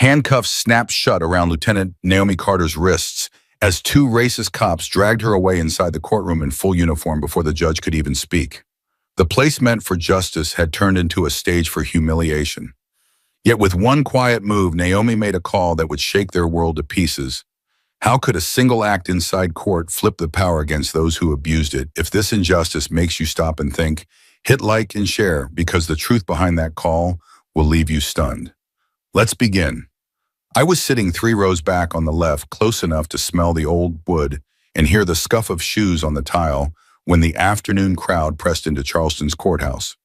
Handcuffs snapped shut around Lieutenant Naomi Carter's wrists as two racist cops dragged her away inside the courtroom in full uniform before the judge could even speak. The place meant for justice had turned into a stage for humiliation. Yet with one quiet move, Naomi made a call that would shake their world to pieces. How could a single act inside court flip the power against those who abused it? If this injustice makes you stop and think, hit like and share, because the truth behind that call will leave you stunned. Let's begin. I was sitting 3 rows back on the left, close enough to smell the old wood and hear the scuff of shoes on the tile when the afternoon crowd pressed into Charleston's courthouse.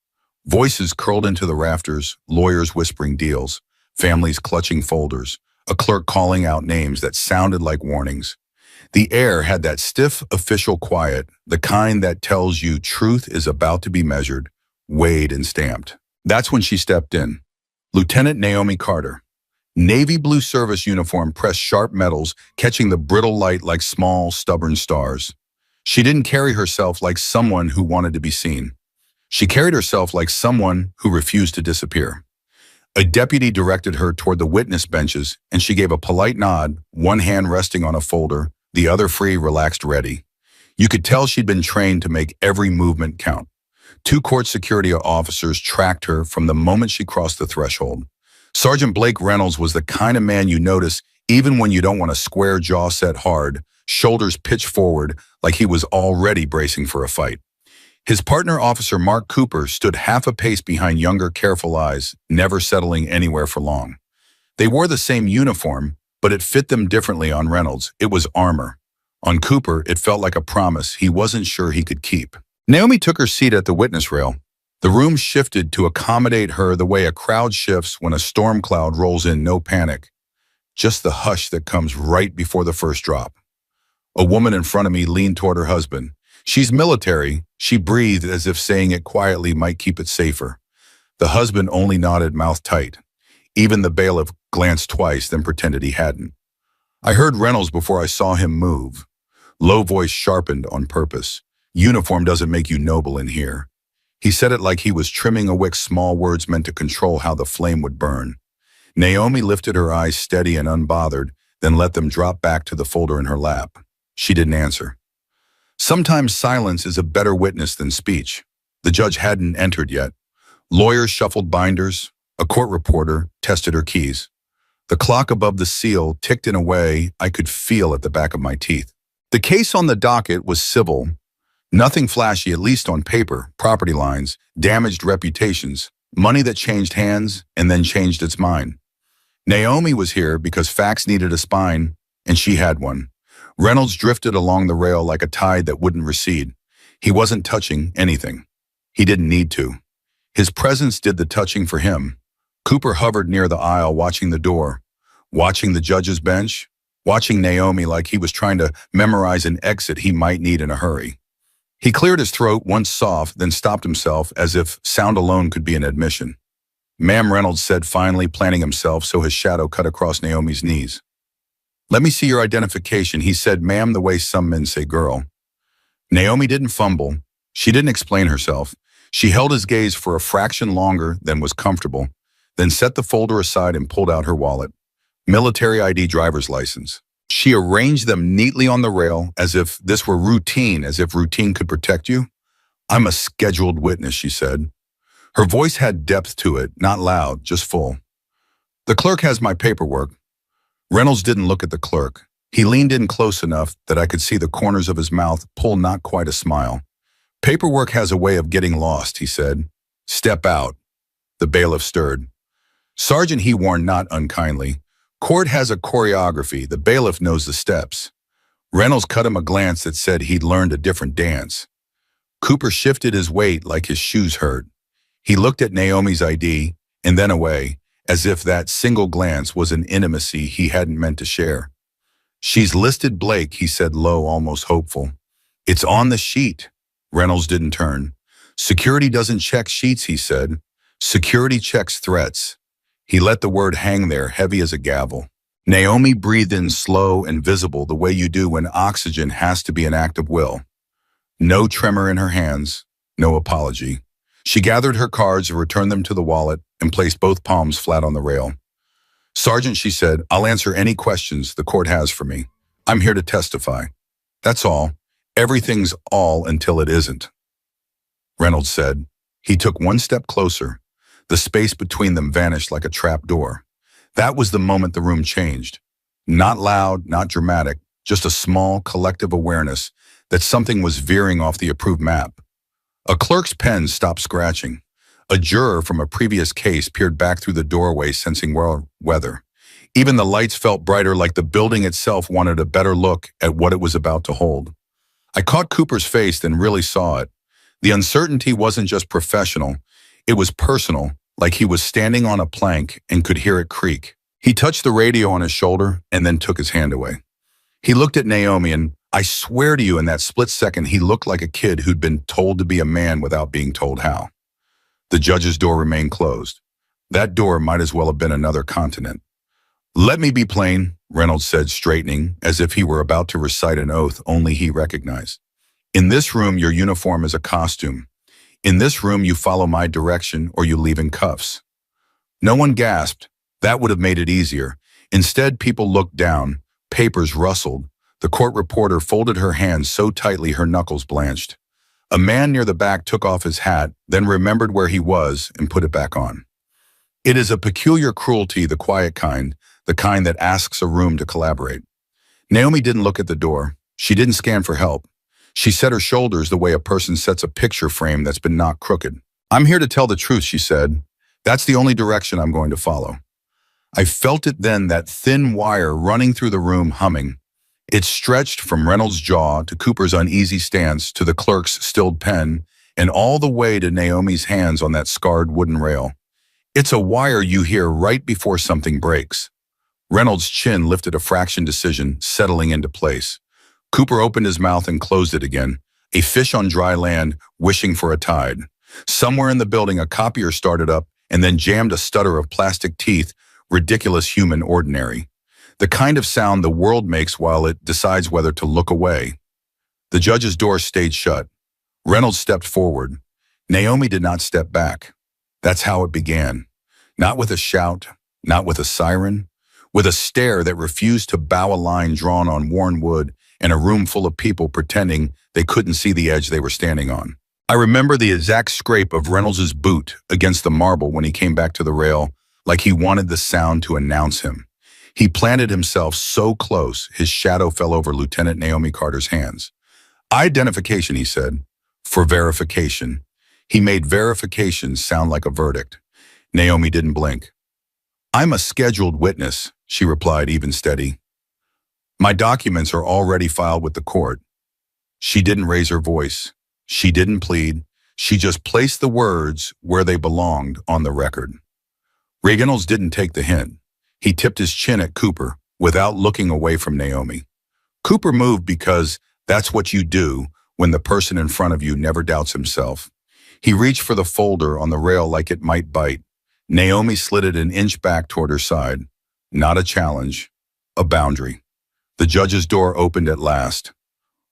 Voices curled into the rafters, lawyers whispering deals, families clutching folders, a clerk calling out names that sounded like warnings. The air had that stiff official quiet, the kind that tells you truth is about to be measured, weighed and stamped. That's when she stepped in. Lieutenant Naomi Carter. Navy blue service uniform pressed sharp metals, catching the brittle light like small, stubborn stars. She didn't carry herself like someone who wanted to be seen. She carried herself like someone who refused to disappear. A deputy directed her toward the witness benches, and she gave a polite nod, one hand resting on a folder, the other free, relaxed, ready. You could tell she'd been trained to make every movement count. 2 court security officers tracked her from the moment she crossed the threshold. Sergeant Blake Reynolds was the kind of man you notice even when you don't want a square jaw set hard, shoulders pitched forward like he was already bracing for a fight. His partner, Officer Mark Cooper, stood half a pace behind younger, careful eyes, never settling anywhere for long. They wore the same uniform, but it fit them differently on Reynolds. It was armor. On Cooper, it felt like a promise he wasn't sure he could keep. Naomi took her seat at the witness rail. The room shifted to accommodate her the way a crowd shifts when a storm cloud rolls in. No panic, just the hush that comes right before the first drop. A woman in front of me leaned toward her husband. She's military. She breathed as if saying it quietly might keep it safer. The husband only nodded, mouth tight. Even the bailiff glanced twice, then pretended he hadn't. I heard Reynolds before I saw him move. Low voice sharpened on purpose. Uniform doesn't make you noble in here. He said it like he was trimming a wick, small words meant to control how the flame would burn. Naomi lifted her eyes steady and unbothered, then let them drop back to the folder in her lap. She didn't answer. Sometimes silence is a better witness than speech. The judge hadn't entered yet. Lawyers shuffled binders. A court reporter tested her keys. The clock above the seal ticked in a way I could feel at the back of my teeth. The case on the docket was civil. Nothing flashy, at least on paper. Property lines, damaged reputations, money that changed hands and then changed its mind. Naomi was here because facts needed a spine, and she had one. Reynolds drifted along the rail like a tide that wouldn't recede. He wasn't touching anything. He didn't need to. His presence did the touching for him. Cooper hovered near the aisle, watching the door, watching the judge's bench, watching Naomi like he was trying to memorize an exit he might need in a hurry. He cleared his throat, once soft, then stopped himself as if sound alone could be an admission. "Ma'am," Reynolds said, finally planting himself so his shadow cut across Naomi's knees. "Let me see your identification." He said ma'am the way some men say girl. Naomi didn't fumble. She didn't explain herself. She held his gaze for a fraction longer than was comfortable, then set the folder aside and pulled out her wallet. Military ID, driver's license. She arranged them neatly on the rail as if this were routine, as if routine could protect you. "I'm a scheduled witness," she said. Her voice had depth to it, not loud, just full. "The clerk has my paperwork." Reynolds didn't look at the clerk. He leaned in close enough that I could see the corners of his mouth pull not quite a smile. "Paperwork has a way of getting lost," he said. "Step out." The bailiff stirred. "Sergeant," he warned not unkindly. "Court has a choreography. The bailiff knows the steps." Reynolds cut him a glance that said he'd learned a different dance. Cooper shifted his weight like his shoes hurt. He looked at Naomi's ID and then away, as if that single glance was an intimacy he hadn't meant to share. "She's listed Blake," he said low, almost hopeful. "It's on the sheet." Reynolds didn't turn. "Security doesn't check sheets," he said. "Security checks threats." He let the word hang there, heavy as a gavel. Naomi breathed in slow and visible, the way you do when oxygen has to be an act of will. No tremor in her hands, no apology. She gathered her cards and returned them to the wallet and placed both palms flat on the rail. Sergeant, she said, I'll answer any questions the court has for me. I'm here to testify. That's all. Everything's all until it isn't. Reynolds said. He took one step closer. The space between them vanished like a trap door. That was the moment the room changed. Not loud, not dramatic, just a small collective awareness that something was veering off the approved map. A clerk's pen stopped scratching. A juror from a previous case peered back through the doorway, sensing weather. Even the lights felt brighter, like the building itself wanted a better look at what it was about to hold. I caught Cooper's face, then really saw it. The uncertainty wasn't just professional, it was personal, like he was standing on a plank and could hear it creak. He touched the radio on his shoulder and then took his hand away. He looked at Naomi, and I swear to you, in that split second, he looked like a kid who'd been told to be a man without being told how. The judge's door remained closed. That door might as well have been another continent. Let me be plain, Reynolds said, straightening, as if he were about to recite an oath only he recognized. In this room, your uniform is a costume. In this room, you follow my direction or you leave in cuffs. No one gasped. That would have made it easier. Instead, people looked down. Papers rustled. The court reporter folded her hands so tightly her knuckles blanched. A man near the back took off his hat, then remembered where he was and put it back on. It is a peculiar cruelty, the quiet kind, the kind that asks a room to collaborate. Naomi didn't look at the door. She didn't scan for help. She set her shoulders the way a person sets a picture frame that's been knocked crooked. I'm here to tell the truth, she said. That's the only direction I'm going to follow. I felt it then, that thin wire running through the room, humming. It stretched from Reynolds' jaw to Cooper's uneasy stance to the clerk's stilled pen and all the way to Naomi's hands on that scarred wooden rail. It's a wire you hear right before something breaks. Reynolds' chin lifted a fraction decision, settling into place. Cooper opened his mouth and closed it again, a fish on dry land wishing for a tide. Somewhere in the building, a copier started up and then jammed a stutter of plastic teeth, ridiculous, human, ordinary. The kind of sound the world makes while it decides whether to look away. The judge's door stayed shut. Reynolds stepped forward. Naomi did not step back. That's how it began. Not with a shout, not with a siren, with a stare that refused to bow a line drawn on worn wood and a room full of people pretending they couldn't see the edge they were standing on. I remember the exact scrape of Reynolds' boot against the marble when he came back to the rail, like he wanted the sound to announce him. He planted himself so close, his shadow fell over Lieutenant Naomi Carter's hands. Identification, he said, for verification. He made verification sound like a verdict. Naomi didn't blink. I'm a scheduled witness, she replied, even steady. My documents are already filed with the court. She didn't raise her voice. She didn't plead. She just placed the words where they belonged on the record. Reynolds didn't take the hint. He tipped his chin at Cooper without looking away from Naomi. Cooper moved because that's what you do when the person in front of you never doubts himself. He reached for the folder on the rail like it might bite. Naomi slid it an inch back toward her side. Not a challenge, a boundary. The judge's door opened at last.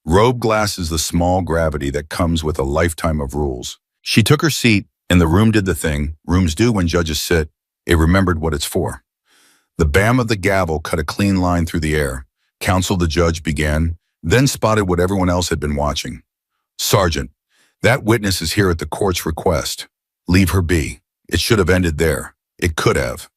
Robe glass is the small gravity that comes with a lifetime of rules. She took her seat, and the room did the thing rooms do when judges sit. It remembered what it's for. The bam of the gavel cut a clean line through the air. Counsel, the judge began, then spotted what everyone else had been watching. Sergeant, that witness is here at the court's request. Leave her be. It should have ended there. It could have.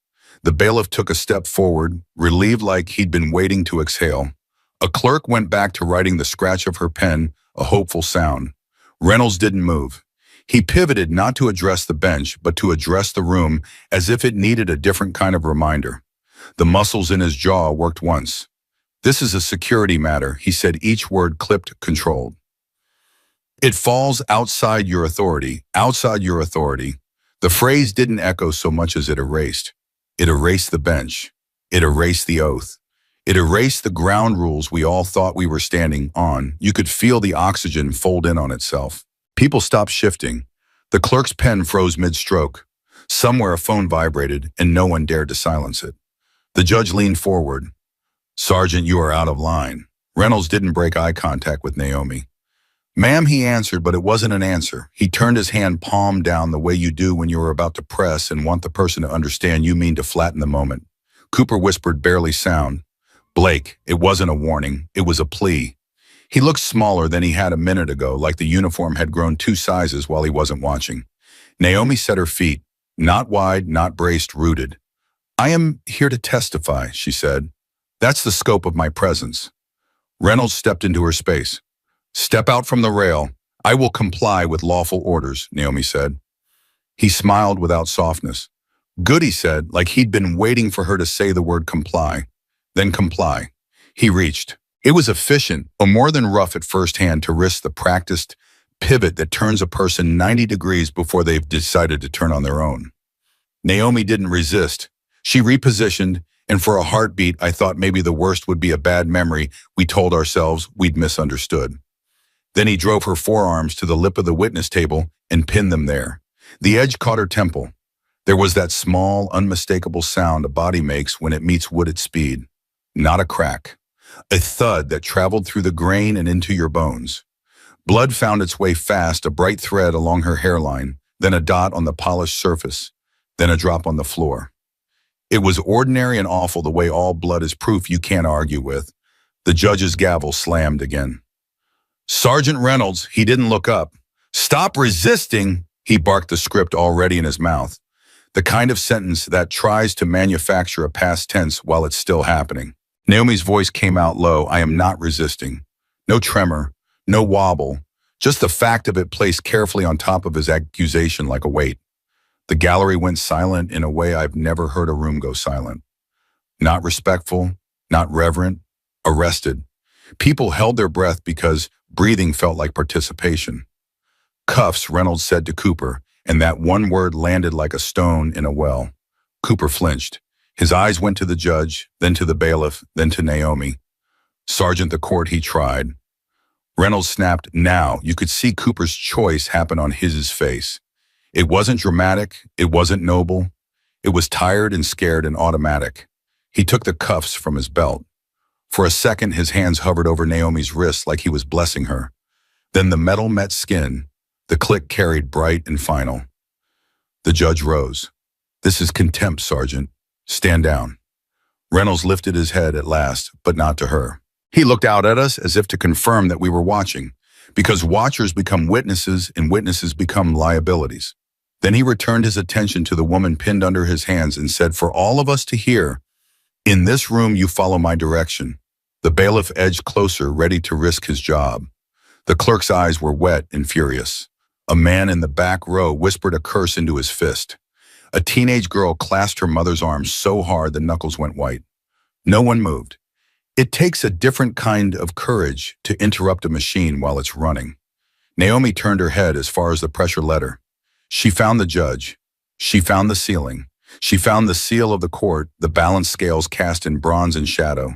The bailiff took a step forward, relieved like he'd been waiting to exhale. A clerk went back to writing the scratch of her pen, a hopeful sound. Reynolds didn't move. He pivoted not to address the bench, but to address the room as if it needed a different kind of reminder. The muscles in his jaw worked once. This is a security matter, he said, each word clipped, controlled. It falls outside your authority, outside your authority. The phrase didn't echo so much as it erased. It erased the bench. It erased the oath. It erased the ground rules we all thought we were standing on. You could feel the oxygen fold in on itself. People stopped shifting. The clerk's pen froze mid-stroke. Somewhere a phone vibrated, and no one dared to silence it. The judge leaned forward. Sergeant, you are out of line. Reynolds didn't break eye contact with Naomi. Ma'am, he answered, but it wasn't an answer. He turned his hand palm down the way you do when you are about to press and want the person to understand you mean to flatten the moment. Cooper whispered, barely sound. Blake, it wasn't a warning, it was a plea. He looked smaller than he had a minute ago, like the uniform had grown 2 sizes while he wasn't watching. Naomi set her feet, not wide, not braced, rooted. I am here to testify, she said. That's the scope of my presence. Reynolds stepped into her space. Step out from the rail. I will comply with lawful orders, Naomi said. He smiled without softness. Good, he said, like he'd been waiting for her to say the word comply. Then comply. He reached. It was efficient, or more than rough at first hand, to risk the practiced pivot that turns a person 90 degrees before they've decided to turn on their own. Naomi didn't resist. She repositioned, and for a heartbeat, I thought maybe the worst would be a bad memory we told ourselves we'd misunderstood. Then he drove her forearms to the lip of the witness table and pinned them there. The edge caught her temple. There was that small, unmistakable sound a body makes when it meets wood at speed. Not a crack. A thud that traveled through the grain and into your bones. Blood found its way fast, a bright thread along her hairline, then a dot on the polished surface, then a drop on the floor. It was ordinary and awful, the way all blood is proof you can't argue with. The judge's gavel slammed again. Sergeant Reynolds, he didn't look up. Stop resisting, he barked, the script already in his mouth. The kind of sentence that tries to manufacture a past tense while it's still happening. Naomi's voice came out low. I am not resisting. No tremor, no wobble, just the fact of it placed carefully on top of his accusation like a weight. The gallery went silent in a way I've never heard a room go silent. Not respectful, not reverent, arrested. People held their breath because breathing felt like participation. Cuffs, Reynolds said to Cooper, and that one word landed like a stone in a well. Cooper flinched. His eyes went to the judge, then to the bailiff, then to Naomi. Sergeant, the court, he tried. Reynolds snapped, now. You could see Cooper's choice happen on his face. It wasn't dramatic, it wasn't noble. It was tired and scared and automatic. He took the cuffs from his belt. For a second, his hands hovered over Naomi's wrists like he was blessing her. Then the metal met skin. The click carried bright and final. The judge rose. This is contempt, Sergeant. Stand down. Reynolds lifted his head at last, but not to her. He looked out at us as if to confirm that we were watching, because watchers become witnesses and witnesses become liabilities. Then he returned his attention to the woman pinned under his hands and said, for all of us to hear, in this room you follow my direction. The bailiff edged closer, ready to risk his job. The clerk's eyes were wet and furious. A man in the back row whispered a curse into his fist. A teenage girl clasped her mother's arm so hard the knuckles went white. No one moved. It takes a different kind of courage to interrupt a machine while it's running. Naomi turned her head as far as the pressure let her. She found the judge. She found the ceiling. She found the seal of the court, the balanced scales cast in bronze and shadow.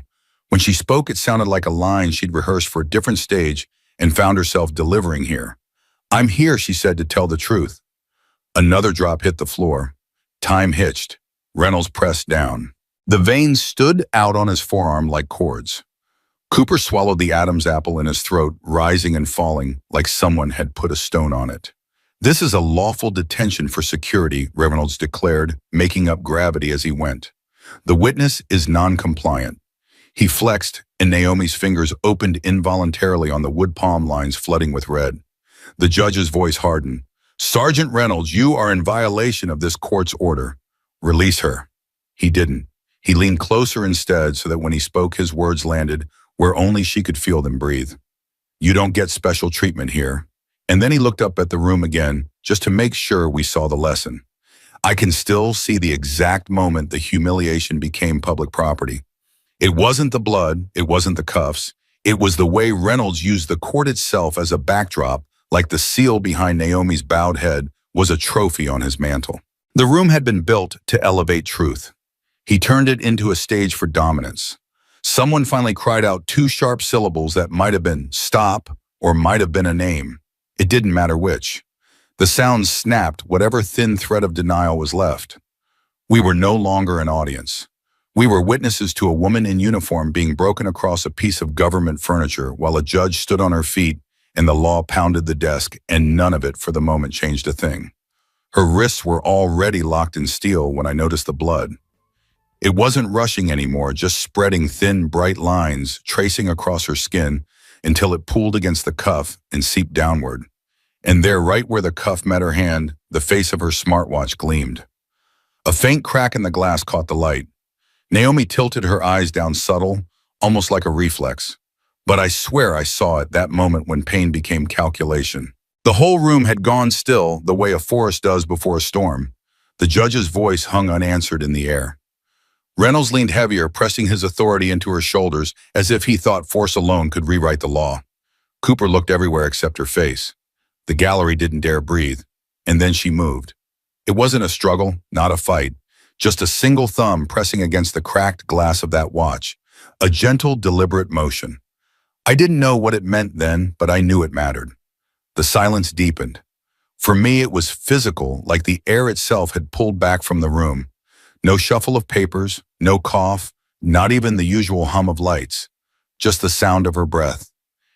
When she spoke, it sounded like a line she'd rehearsed for a different stage and found herself delivering here. I'm here, she said, to tell the truth. Another drop hit the floor. Time hitched. Reynolds pressed down. The veins stood out on his forearm like cords. Cooper swallowed the Adam's apple in his throat, rising and falling like someone had put a stone on it. This is a lawful detention for security, Reynolds declared, making up gravity as he went. The witness is non-compliant. He flexed, and Naomi's fingers opened involuntarily on the wood palm lines flooding with red. The judge's voice hardened. Sergeant Reynolds, you are in violation of this court's order. Release her. He didn't. He leaned closer instead so that when he spoke, his words landed where only she could feel them breathe. You don't get special treatment here. And then he looked up at the room again, just to make sure we saw the lesson. I can still see the exact moment the humiliation became public property. It wasn't the blood, it wasn't the cuffs. It was the way Reynolds used the court itself as a backdrop, like the seal behind Naomi's bowed head was a trophy on his mantle. The room had been built to elevate truth. He turned it into a stage for dominance. Someone finally cried out 2 sharp syllables that might have been stop or might have been a name. It didn't matter which. The sound snapped whatever thin thread of denial was left. We were no longer an audience. We were witnesses to a woman in uniform being broken across a piece of government furniture while a judge stood on her feet and the law pounded the desk, and none of it for the moment changed a thing. Her wrists were already locked in steel when I noticed the blood. It wasn't rushing anymore, just spreading thin, bright lines, tracing across her skin until it pooled against the cuff and seeped downward. And there, right where the cuff met her hand, the face of her smartwatch gleamed. A faint crack in the glass caught the light. Naomi tilted her eyes down subtle, almost like a reflex. But I swear I saw it that moment when pain became calculation. The whole room had gone still, the way a forest does before a storm. The judge's voice hung unanswered in the air. Reynolds leaned heavier, pressing his authority into her shoulders, as if he thought force alone could rewrite the law. Cooper looked everywhere except her face. The gallery didn't dare breathe. And then she moved. It wasn't a struggle, not a fight. Just a single thumb pressing against the cracked glass of that watch. A gentle, deliberate motion. I didn't know what it meant then, but I knew it mattered. The silence deepened. For me, it was physical, like the air itself had pulled back from the room. No shuffle of papers, no cough, not even the usual hum of lights. Just the sound of her breath.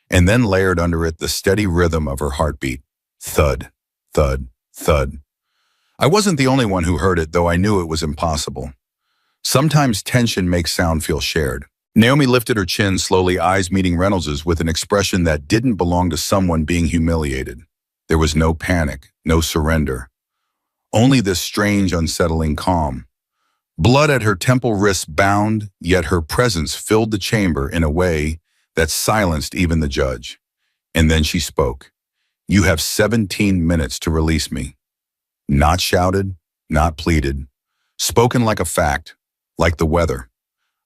And then layered under it the steady rhythm of her heartbeat. Thud, thud, thud. I wasn't the only one who heard it, though I knew it was impossible. Sometimes tension makes sound feel shared. Naomi lifted her chin slowly, eyes meeting Reynolds's with an expression that didn't belong to someone being humiliated. There was no panic, no surrender. Only this strange, unsettling calm. Blood at her temple wrists bound, yet her presence filled the chamber in a way that silenced even the judge. And then she spoke. "You have 17 minutes to release me." Not shouted, not pleaded. Spoken like a fact, like the weather.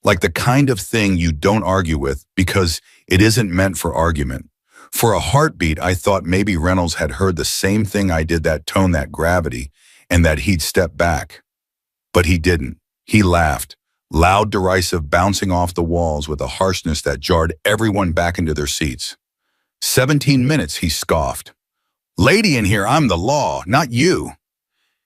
Like the kind of thing you don't argue with because it isn't meant for argument. For a heartbeat, I thought maybe Reynolds had heard the same thing I did, that tone, that gravity, and that he'd step back. But he didn't. He laughed, loud, derisive, bouncing off the walls with a harshness that jarred everyone back into their seats. 17 minutes, he scoffed. "Lady in here, I'm the law, not you."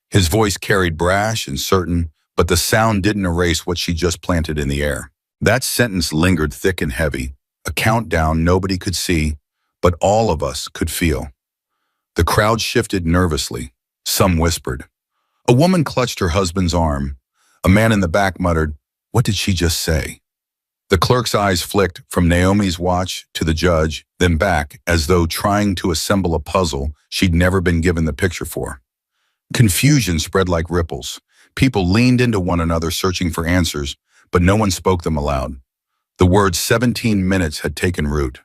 His voice carried brash and certain, but the sound didn't erase what she just planted in the air. That sentence lingered thick and heavy, a countdown nobody could see, but all of us could feel. The crowd shifted nervously. Some whispered. A woman clutched her husband's arm. A man in the back muttered, "What did she just say?" The clerk's eyes flicked from Naomi's watch to the judge, then back, as though trying to assemble a puzzle she'd never been given the picture for. Confusion spread like ripples. People leaned into one another searching for answers, but no one spoke them aloud. The word 17 minutes had taken root.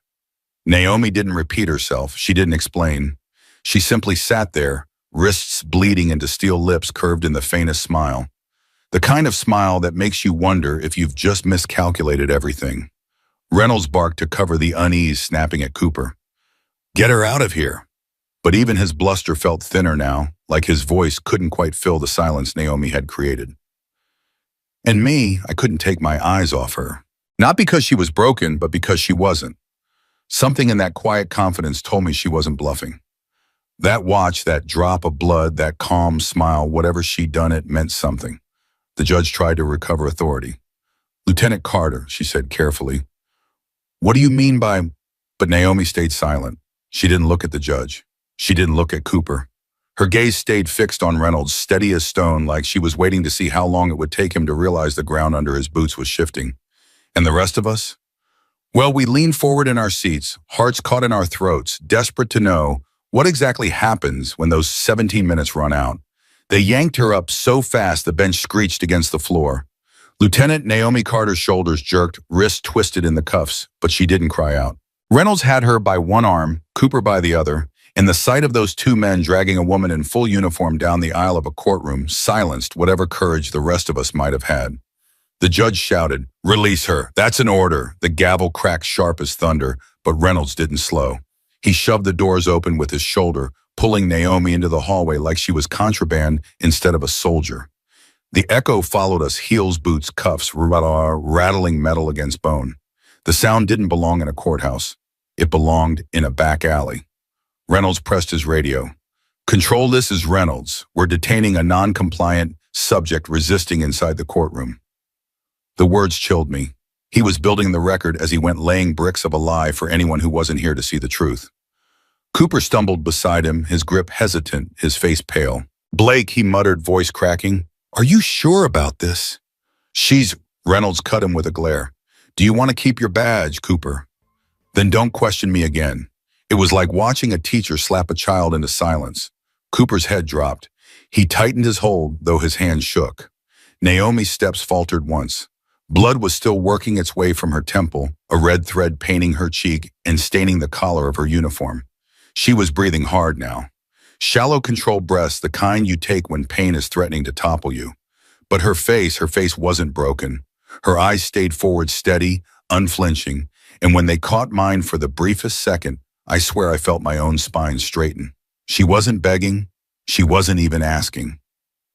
Naomi didn't repeat herself. She didn't explain. She simply sat there, wrists bleeding into steel lips curved in the faintest smile. The kind of smile that makes you wonder if you've just miscalculated everything. Reynolds barked to cover the unease snapping at Cooper. "Get her out of here." But even his bluster felt thinner now, like his voice couldn't quite fill the silence Naomi had created. And me, I couldn't take my eyes off her. Not because she was broken, but because she wasn't. Something in that quiet confidence told me she wasn't bluffing. That watch, that drop of blood, that calm smile, whatever she'd done, it meant something. The judge tried to recover authority. "Lieutenant Carter," she said carefully. "What do you mean by—" But Naomi stayed silent. She didn't look at the judge. She didn't look at Cooper. Her gaze stayed fixed on Reynolds, steady as stone, like she was waiting to see how long it would take him to realize the ground under his boots was shifting. And the rest of us? Well, we leaned forward in our seats, hearts caught in our throats, desperate to know what exactly happens when those 17 minutes run out. They yanked her up so fast the bench screeched against the floor. Lieutenant Naomi Carter's shoulders jerked, wrists twisted in the cuffs, but she didn't cry out. Reynolds had her by one arm, Cooper by the other, and the sight of those two men dragging a woman in full uniform down the aisle of a courtroom silenced whatever courage the rest of us might have had. The judge shouted, "Release her. That's an order." The gavel cracked sharp as thunder, but Reynolds didn't slow. He shoved the doors open with his shoulder, pulling Naomi into the hallway like she was contraband instead of a soldier. The echo followed us, heels, boots, cuffs, rattling metal against bone. The sound didn't belong in a courthouse. It belonged in a back alley. Reynolds pressed his radio. "Control, this is Reynolds. We're detaining a non-compliant subject resisting inside the courtroom." The words chilled me. He was building the record as he went laying bricks of a lie for anyone who wasn't here to see the truth. Cooper stumbled beside him, his grip hesitant, his face pale. "Blake," he muttered, voice cracking. "Are you sure about this?" She's... Reynolds cut him with a glare. Do you want to keep your badge, Cooper? Then don't question me again. It was like watching a teacher slap a child into silence. Cooper's head dropped. He tightened his hold, though his hand shook. Naomi's steps faltered once. Blood was still working its way from her temple, a red thread painting her cheek and staining the collar of her uniform. She was breathing hard now. Shallow, controlled breaths, the kind you take when pain is threatening to topple you. But her face wasn't broken. Her eyes stayed forward steady, unflinching, and when they caught mine for the briefest second, I swear I felt my own spine straighten. She wasn't begging. She wasn't even asking.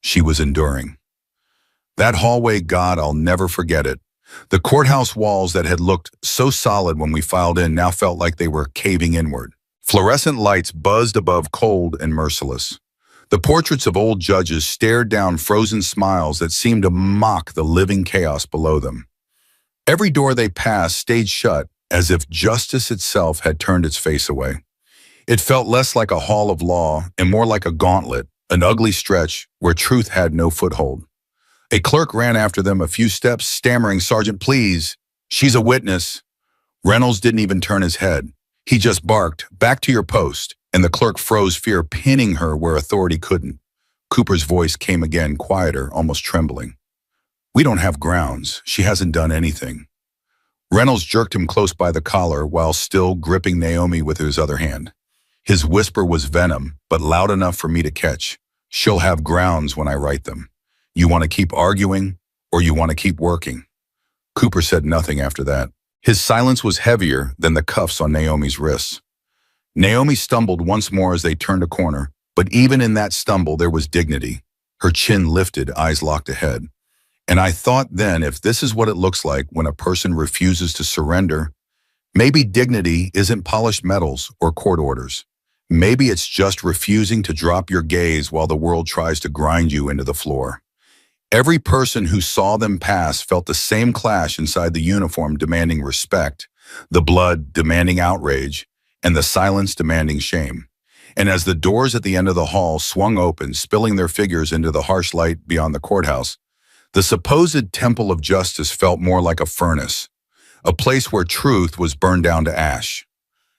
She was enduring. That hallway, God, I'll never forget it. The courthouse walls that had looked so solid when we filed in now felt like they were caving inward. Fluorescent lights buzzed above, cold and merciless. The portraits of old judges stared down, frozen smiles that seemed to mock the living chaos below them. Every door they passed stayed shut, as if justice itself had turned its face away. It felt less like a hall of law and more like a gauntlet, an ugly stretch where truth had no foothold. A clerk ran after them a few steps, stammering, "Sergeant, please, she's a witness." Reynolds didn't even turn his head. He just barked, "Back to your post," and the clerk froze, fear pinning her where authority couldn't. Cooper's voice came again, quieter, almost trembling. "We don't have grounds. She hasn't done anything." Reynolds jerked him close by the collar while still gripping Naomi with his other hand. His whisper was venom, but loud enough for me to catch. "She'll have grounds when I write them. You want to keep arguing, or you want to keep working?" Cooper said nothing after that. His silence was heavier than the cuffs on Naomi's wrists. Naomi stumbled once more as they turned a corner, but even in that stumble there was dignity. Her chin lifted, eyes locked ahead. And I thought then, if this is what it looks like when a person refuses to surrender, maybe dignity isn't polished metals or court orders. Maybe it's just refusing to drop your gaze while the world tries to grind you into the floor. Every person who saw them pass felt the same clash inside the uniform, demanding respect, the blood demanding outrage, and the silence demanding shame. And as the doors at the end of the hall swung open, spilling their figures into the harsh light beyond the courthouse, the supposed temple of justice felt more like a furnace, a place where truth was burned down to ash.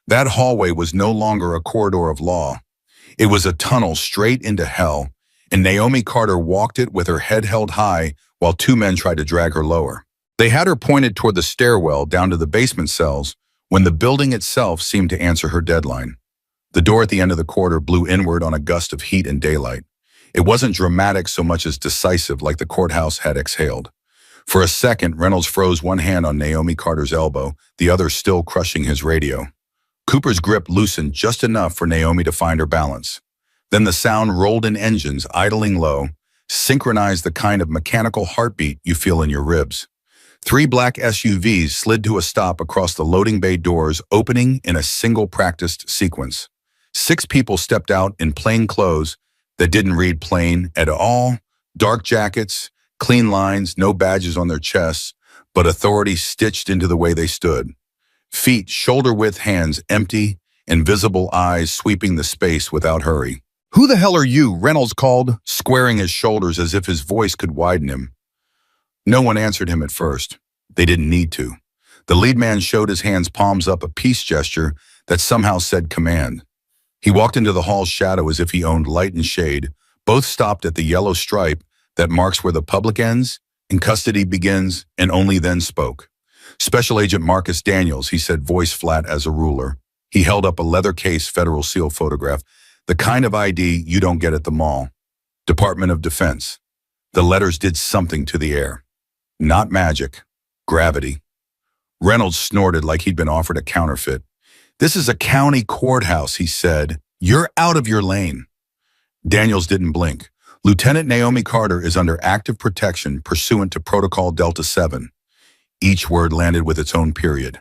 That hallway was no longer a corridor of law. It was a tunnel straight into hell, and Naomi Carter walked it with her head held high while two men tried to drag her lower. They had her pointed toward the stairwell down to the basement cells when the building itself seemed to answer her deadline. The door at the end of the corridor blew inward on a gust of heat and daylight. It wasn't dramatic so much as decisive, like the courthouse had exhaled. For a second, Reynolds froze, one hand on Naomi Carter's elbow, the other still crushing his radio. Cooper's grip loosened just enough for Naomi to find her balance. Then the sound rolled in engines, idling low, synchronized the kind of mechanical heartbeat you feel in your ribs. 3 black SUVs slid to a stop across the loading bay doors, opening in a single practiced sequence. 6 people stepped out in plain clothes that didn't read plain at all, dark jackets, clean lines, no badges on their chests, but authority stitched into the way they stood. Feet shoulder-width, hands empty, invisible eyes sweeping the space without hurry. "Who the hell are you?" Reynolds called, squaring his shoulders as if his voice could widen him. No one answered him at first. They didn't need to. The lead man showed his hands, palms up, a peace gesture that somehow said command. He walked into the hall's shadow as if he owned light and shade. Both stopped at the yellow stripe that marks where the public ends and custody begins, and only then spoke. "Special Agent Marcus Daniels," he said, voice flat as a ruler. He held up a leather case federal seal photograph, the kind of ID you don't get at the mall. "Department of Defense." The letters did something to the air. Not magic, gravity. Reynolds snorted like he'd been offered a counterfeit. "This is a county courthouse," he said. "You're out of your lane." Daniels didn't blink. "Lieutenant Naomi Carter is under active protection pursuant to Protocol Delta 7. Each word landed with its own period.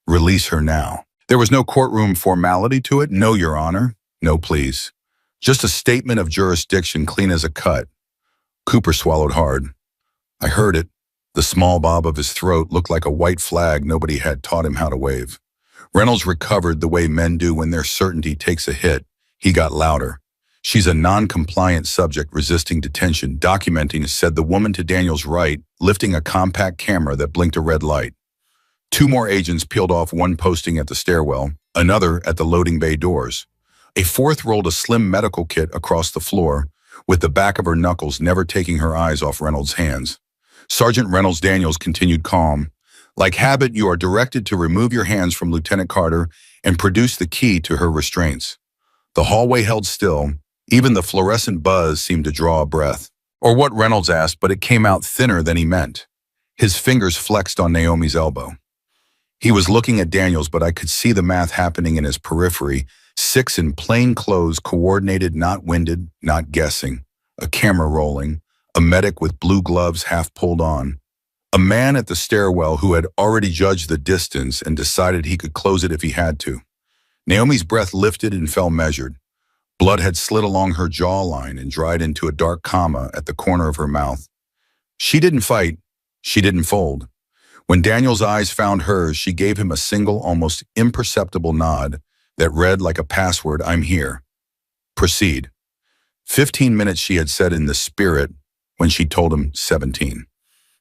"Release her now." There was no courtroom formality to it. "No, Your Honor." "No, please." Just a statement of jurisdiction, clean as a cut. Cooper swallowed hard. I heard it. The small bob of his throat looked like a white flag nobody had taught him how to wave. Reynolds recovered the way men do when their certainty takes a hit. He got louder. She's a non-compliant subject resisting detention, documenting, said the woman to Daniel's right, lifting a compact camera that blinked a red light. Two more agents peeled off, one posting at the stairwell, another at the loading bay doors. A fourth rolled a slim medical kit across the floor, with the back of her knuckles never taking her eyes off Reynolds' hands. Sergeant Reynolds Daniels continued calm. Like habit, you are directed to remove your hands from Lieutenant Carter and produce the key to her restraints. The hallway held still. Even the fluorescent buzz seemed to draw a breath. Or what Reynolds asked, but it came out thinner than he meant. His fingers flexed on Naomi's elbow. He was looking at Daniels, but I could see the math happening in his periphery. 6 in plain clothes, coordinated, not winded, not guessing. A camera rolling. A medic with blue gloves half pulled on. A man at the stairwell who had already judged the distance and decided he could close it if he had to. Naomi's breath lifted and fell measured. Blood had slid along her jawline and dried into a dark comma at the corner of her mouth. She didn't fight. She didn't fold. When Daniel's eyes found hers, she gave him a single, almost imperceptible nod that read like a password, "I'm here. Proceed." 15 minutes, she had said in the spirit when she told him 17.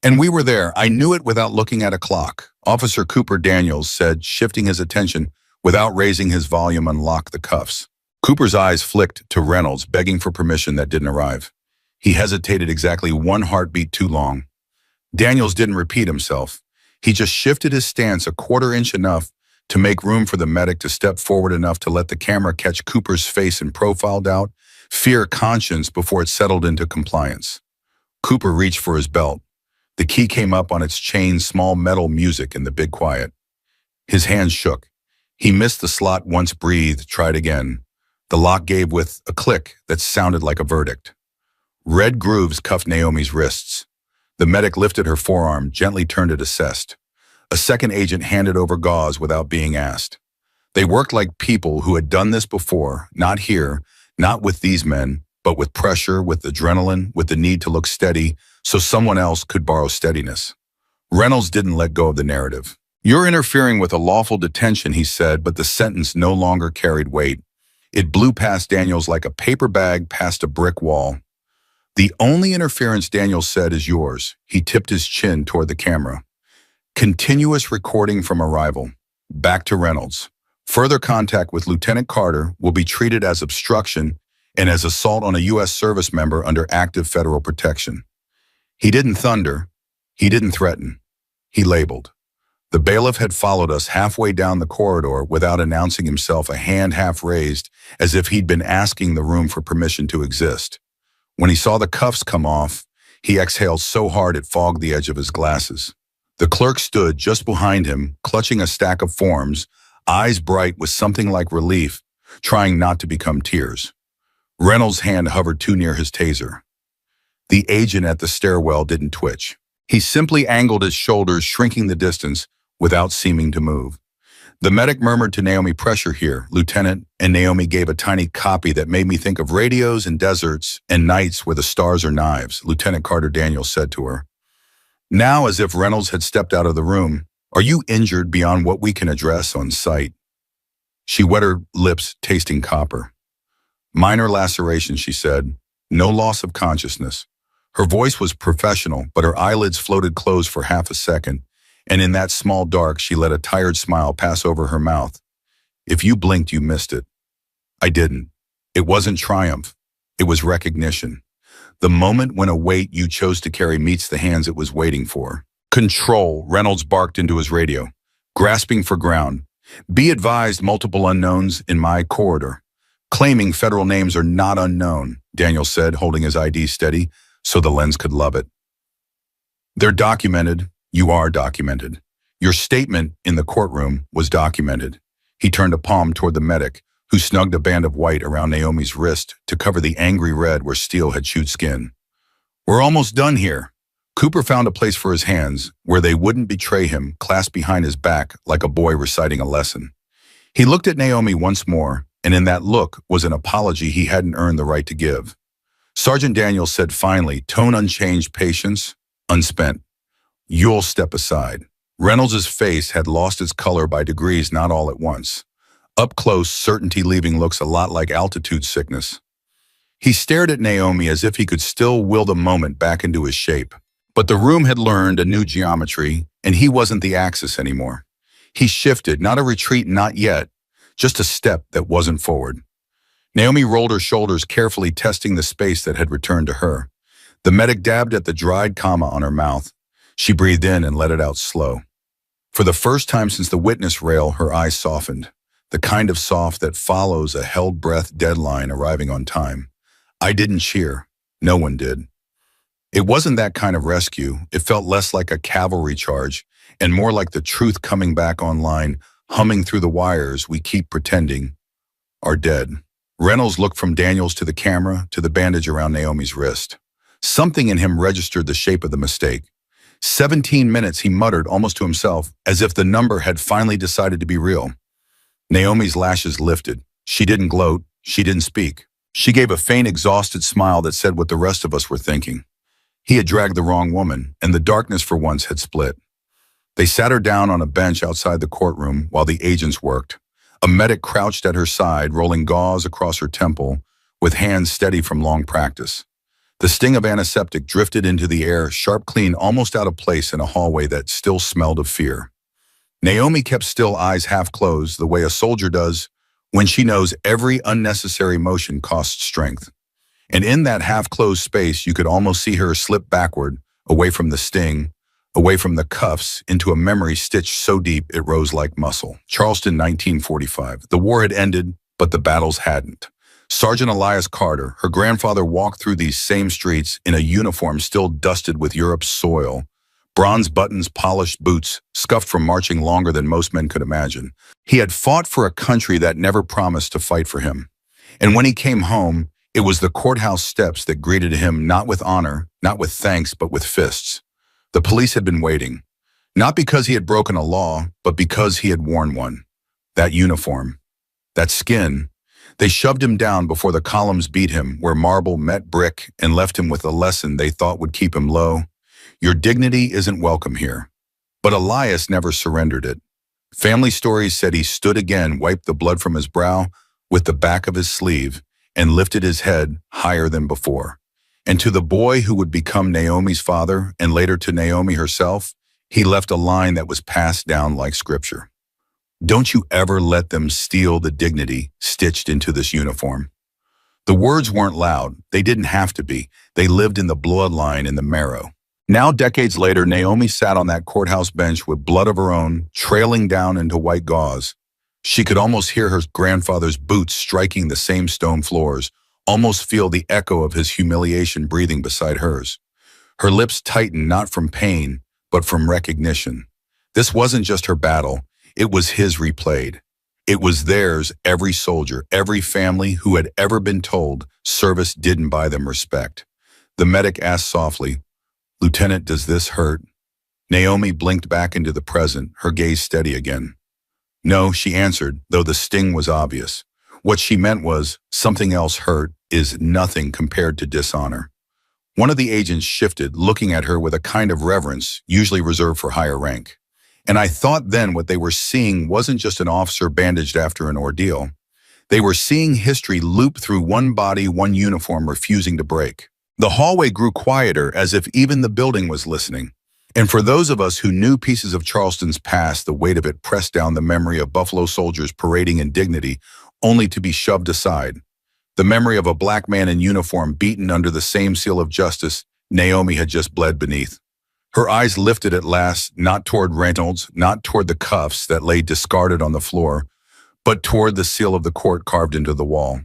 And we were there. I knew it without looking at a clock. Officer Cooper Daniels said, shifting his attention without raising his volume, unlock the cuffs. Cooper's eyes flicked to Reynolds, begging for permission that didn't arrive. He hesitated exactly one heartbeat too long. Daniels didn't repeat himself. He just shifted his stance a quarter inch, enough to make room for the medic to step forward enough to let the camera catch Cooper's face and profiled out, fear conscience before it settled into compliance. Cooper reached for his belt. The key came up on its chain, small metal music in the big quiet. His hands shook. He missed the slot once, breathed, tried again. The lock gave with a click that sounded like a verdict. Red grooves cuffed Naomi's wrists. The medic lifted her forearm, gently turned it, assessed. A second agent handed over gauze without being asked. They worked like people who had done this before, not here, not with these men, but with pressure, with adrenaline, with the need to look steady so someone else could borrow steadiness. Reynolds didn't let go of the narrative. "You're interfering with a lawful detention," he said, but the sentence no longer carried weight. It blew past Daniels like a paper bag past a brick wall. "The only interference," Daniels said, "is yours." He tipped his chin toward the camera. "Continuous recording from arrival." Back to Reynolds. "Further contact with Lieutenant Carter will be treated as obstruction and as assault on a U.S. service member under active federal protection." He didn't thunder. He didn't threaten. He labeled. The bailiff had followed us halfway down the corridor without announcing himself, a hand half raised, as if he'd been asking the room for permission to exist. When he saw the cuffs come off, he exhaled so hard it fogged the edge of his glasses. The clerk stood just behind him, clutching a stack of forms, eyes bright with something like relief, trying not to become tears. Reynolds' hand hovered too near his taser. The agent at the stairwell didn't twitch. He simply angled his shoulders, shrinking the distance without seeming to move. The medic murmured to Naomi, "Pressure here, Lieutenant," and Naomi gave a tiny copy that made me think of radios and deserts and nights where the stars are knives. Lieutenant Carter Daniels said to her. Now, as if Reynolds had stepped out of the room, "Are you injured beyond what we can address on sight?" She wet her lips, tasting copper. "Minor laceration," she said. "No loss of consciousness." Her voice was professional, but her eyelids floated closed for half a second, and in that small dark, she let a tired smile pass over her mouth. "If you blinked, you missed it." I didn't. It wasn't triumph. It was recognition. The moment when a weight you chose to carry meets the hands it was waiting for. "Control," Reynolds barked into his radio, grasping for ground. "Be advised, multiple unknowns in my corridor." "Claiming federal names are not unknown," Daniel said, holding his ID steady so the lens could love it. "They're documented. You are documented. Your statement in the courtroom was documented." He turned a palm toward the medic, who snugged a band of white around Naomi's wrist to cover the angry red where steel had chewed skin. "We're almost done here." Cooper found a place for his hands where they wouldn't betray him, clasped behind his back like a boy reciting a lesson. He looked at Naomi once more, and in that look was an apology he hadn't earned the right to give. Sergeant Daniels said finally, tone unchanged, patience unspent, "You'll step aside." Reynolds' face had lost its color by degrees, not all at once. Up close, certainty leaving looks a lot like altitude sickness. He stared at Naomi as if he could still will the moment back into his shape. But the room had learned a new geometry, and he wasn't the axis anymore. He shifted, not a retreat, not yet, just a step that wasn't forward. Naomi rolled her shoulders, carefully testing the space that had returned to her. The medic dabbed at the dried comma on her mouth. She breathed in and let it out slow. For the first time since the witness rail, her eyes softened, the kind of soft that follows a held breath deadline arriving on time. I didn't cheer. No one did. It wasn't that kind of rescue. It felt less like a cavalry charge and more like the truth coming back online, humming through the wires we keep pretending are dead. Reynolds looked from Daniels to the camera to the bandage around Naomi's wrist. Something in him registered the shape of the mistake. 17 minutes, he muttered almost to himself, as if the number had finally decided to be real. Naomi's lashes lifted. She didn't gloat. She didn't speak. She gave a faint, exhausted smile that said what the rest of us were thinking. He had dragged the wrong woman, and the darkness for once had split. They sat her down on a bench outside the courtroom while the agents worked. A medic crouched at her side, rolling gauze across her temple, with hands steady from long practice. The sting of antiseptic drifted into the air, sharp, clean, almost out of place in a hallway that still smelled of fear. Naomi kept still, eyes half closed, the way a soldier does when she knows every unnecessary motion costs strength. And in that half-closed space, you could almost see her slip backward, away from the sting, away from the cuffs, into a memory stitched so deep it rose like muscle. Charleston, 1945. The war had ended, but the battles hadn't. Sergeant Elias Carter, her grandfather, walked through these same streets in a uniform still dusted with Europe's soil. Bronze buttons, polished boots, scuffed from marching longer than most men could imagine. He had fought for a country that never promised to fight for him. And when he came home, it was the courthouse steps that greeted him, not with honor, not with thanks, but with fists. The police had been waiting, not because he had broken a law, but because he had worn one. That uniform, that skin. They shoved him down before the columns beat him, where marble met brick, and left him with a lesson they thought would keep him low. Your dignity isn't welcome here. But Elias never surrendered it. Family stories said he stood again, wiped the blood from his brow with the back of his sleeve, and lifted his head higher than before. And to the boy who would become Naomi's father, and later to Naomi herself, he left a line that was passed down like scripture. Don't you ever let them steal the dignity stitched into this uniform. The words weren't loud. They didn't have to be. They lived in the bloodline, in the marrow. Now, decades later, Naomi sat on that courthouse bench with blood of her own trailing down into white gauze. She could almost hear her grandfather's boots striking the same stone floors, almost feel the echo of his humiliation breathing beside hers. Her lips tightened, not from pain, but from recognition. This wasn't just her battle. It was his replayed. It was theirs, every soldier, every family who had ever been told service didn't buy them respect. The medic asked softly, "Lieutenant, does this hurt?" Naomi blinked back into the present, her gaze steady again. "No," she answered, though the sting was obvious. What she meant was, something else hurt is nothing compared to dishonor. One of the agents shifted, looking at her with a kind of reverence, usually reserved for higher rank. And I thought then what they were seeing wasn't just an officer bandaged after an ordeal. They were seeing history loop through one body, one uniform refusing to break. The hallway grew quieter, as if even the building was listening. And for those of us who knew pieces of Charleston's past, the weight of it pressed down the memory of Buffalo soldiers parading in dignity, only to be shoved aside. The memory of a black man in uniform beaten under the same seal of justice Naomi had just bled beneath. Her eyes lifted at last, not toward Reynolds, not toward the cuffs that lay discarded on the floor, but toward the seal of the court carved into the wall.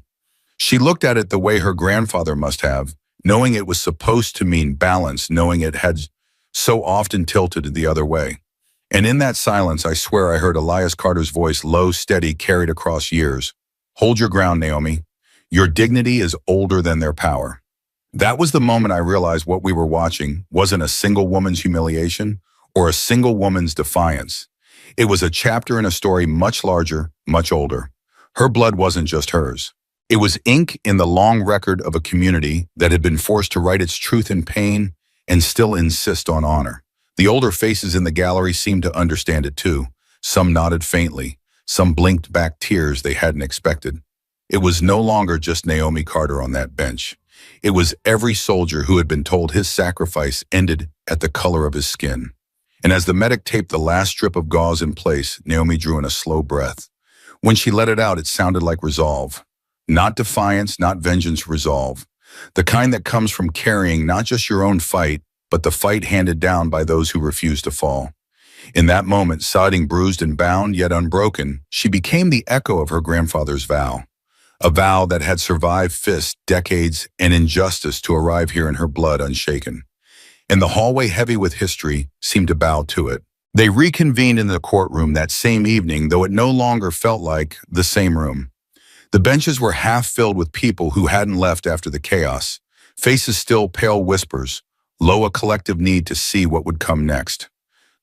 She looked at it the way her grandfather must have, knowing it was supposed to mean balance, knowing it had so often tilted the other way. And in that silence, I swear I heard Elias Carter's voice, low, steady, carried across years. "Hold your ground, Naomi. Your dignity is older than their power." That was the moment I realized what we were watching wasn't a single woman's humiliation or a single woman's defiance. It was a chapter in a story much larger, much older. Her blood wasn't just hers. It was ink in the long record of a community that had been forced to write its truth in pain and still insist on honor. The older faces in the gallery seemed to understand it too. Some nodded faintly. Some blinked back tears they hadn't expected. It was no longer just Naomi Carter on that bench. It was every soldier who had been told his sacrifice ended at the color of his skin. And as the medic taped the last strip of gauze in place, Naomi drew in a slow breath. When she let it out, it sounded like resolve. Not defiance, not vengeance, resolve. The kind that comes from carrying not just your own fight, but the fight handed down by those who refuse to fall. In that moment, siding bruised and bound, yet unbroken, she became the echo of her grandfather's vow. A vow that had survived fists, decades, and injustice to arrive here in her blood unshaken. And the hallway, heavy with history, seemed to bow to it. They reconvened in the courtroom that same evening, though it no longer felt like the same room. The benches were half filled with people who hadn't left after the chaos, faces still pale whispers, low a collective need to see what would come next.